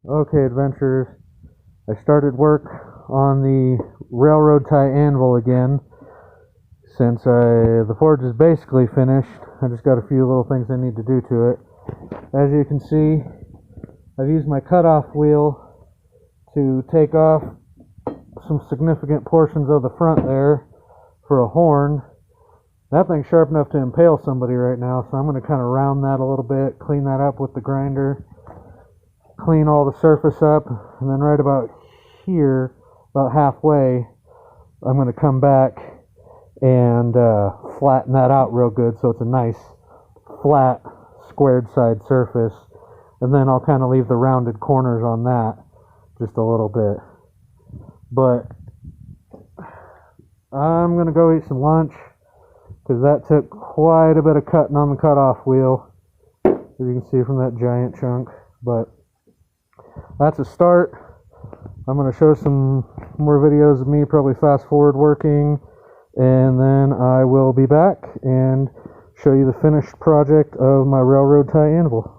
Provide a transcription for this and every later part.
Okay, adventurers, I started work on the railroad tie anvil again. Since the forge is basically finished, I just got a few little things I need to do to it. As you can see, I've used my cutoff wheel to take off some significant portions of the front there for a horn. That thing's sharp enough to impale somebody right now, so I'm going to kind of round that a little bit, clean that up with the grinder, clean all the surface up, and then right about here, about halfway, I'm going to come back and flatten that out real good so it's a nice flat squared side surface, and then I'll kind of leave the rounded corners on that just a little bit. But I'm going to go eat some lunch because that took quite a bit of cutting on the cutoff wheel, as you can see from that giant chunk. But that's a start. I'm going to show some more videos of me probably fast forward working, and then I will be back and show you the finished project of my railroad tie anvil.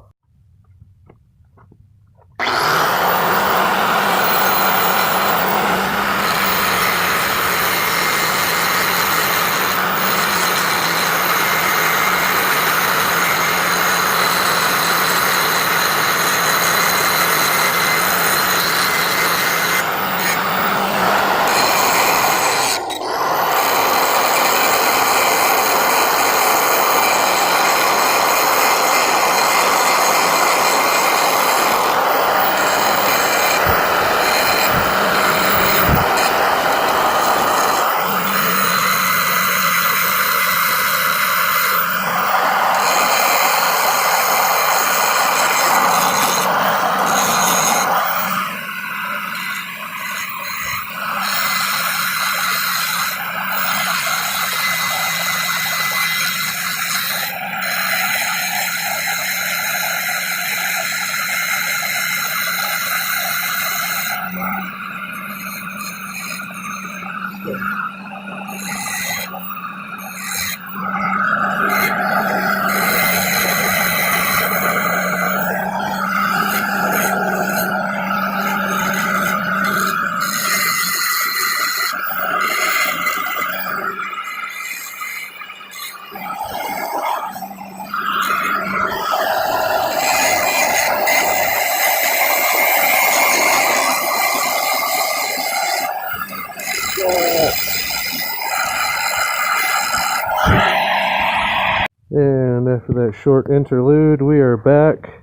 And after that short interlude, we are back.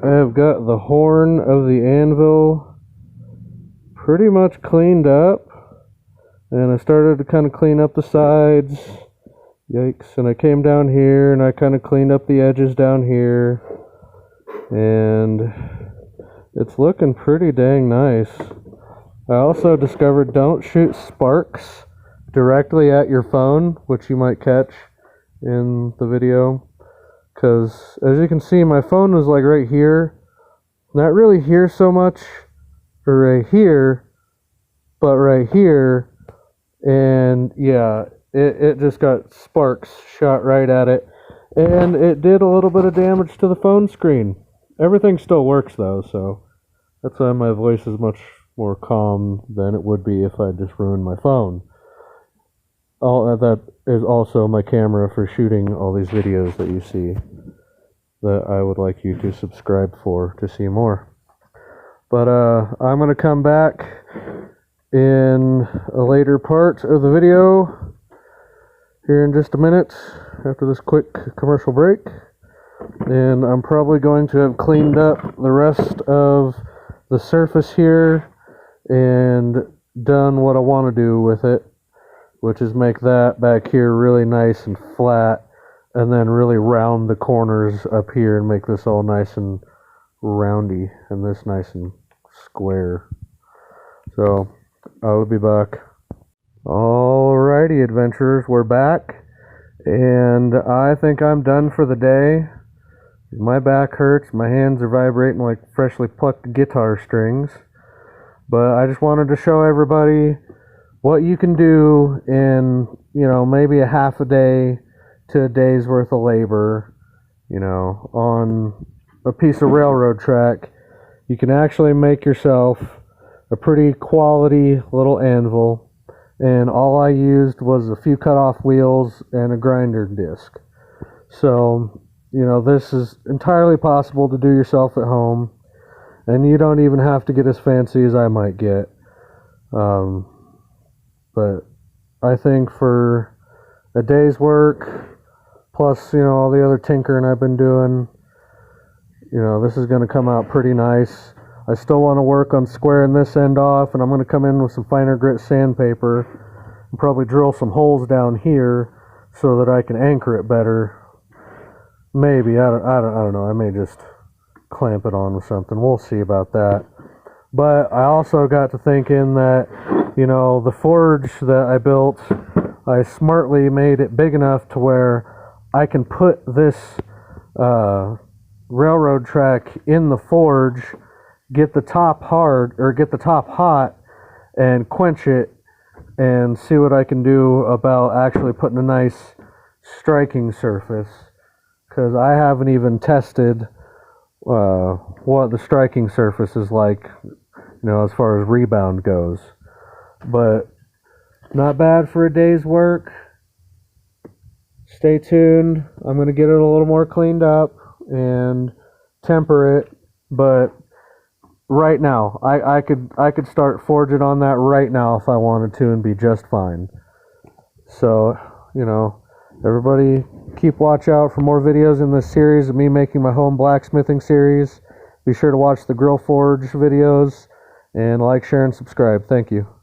I have got the horn of the anvil pretty much cleaned up, and I started to kind of clean up the sides. Yikes. And I came down here and I kind of cleaned up the edges down here, and it's looking pretty dang nice. I also discovered don't shoot sparks directly at your phone, which you might catch in the video, because as you can see, my phone was like right here, not really here so much, or right here, but right here, and yeah, it just got sparks shot right at it, and it did a little bit of damage to the phone screen. Everything still works though, so that's why my voice is much more calm than it would be if I just ruined my phone. All that is also my camera for shooting all these videos that you see, that I would like you to subscribe for to see more. But I'm going to come back in a later part of the video here in just a minute after this quick commercial break, and I'm probably going to have cleaned up the rest of the surface here and done what I want to do with it, which is make that back here really nice and flat, and then really round the corners up here and make this all nice and roundy, and this nice and square. So I will be back. Alrighty, adventurers, we're back, and I think I'm done for the day. My back hurts, my hands are vibrating like freshly plucked guitar strings, but I just wanted to show everybody what you can do in, maybe a half a day to a day's worth of labor, on a piece of railroad track, you can actually make yourself a pretty quality little anvil. And all I used was a few cut-off wheels and a grinder disc. So, you know, this is entirely possible to do yourself at home, and you don't even have to get as fancy as I might get. But I think for a day's work, plus, you know, all the other tinkering I've been doing, you know, this is going to come out pretty nice. I still want to work on squaring this end off, and I'm going to come in with some finer grit sandpaper and probably drill some holes down here so that I can anchor it better. Maybe, I don't know. I may just clamp it on with something. We'll see about that. But I also got to thinking that, you know, the forge that I built, I smartly made it big enough to where I can put this railroad track in the forge, get the top hot, and quench it, and see what I can do about actually putting a nice striking surface. Because I haven't even tested what the striking surface is like, you know, as far as rebound goes. But not bad for a day's work. Stay tuned. I'm going to get it a little more cleaned up and temper it. But right now, I could start forging on that right now if I wanted to and be just fine. So, you know, everybody keep watch out for more videos in this series of me making my home blacksmithing series. Be sure to watch the Grill Forge videos and like, share, and subscribe. Thank you.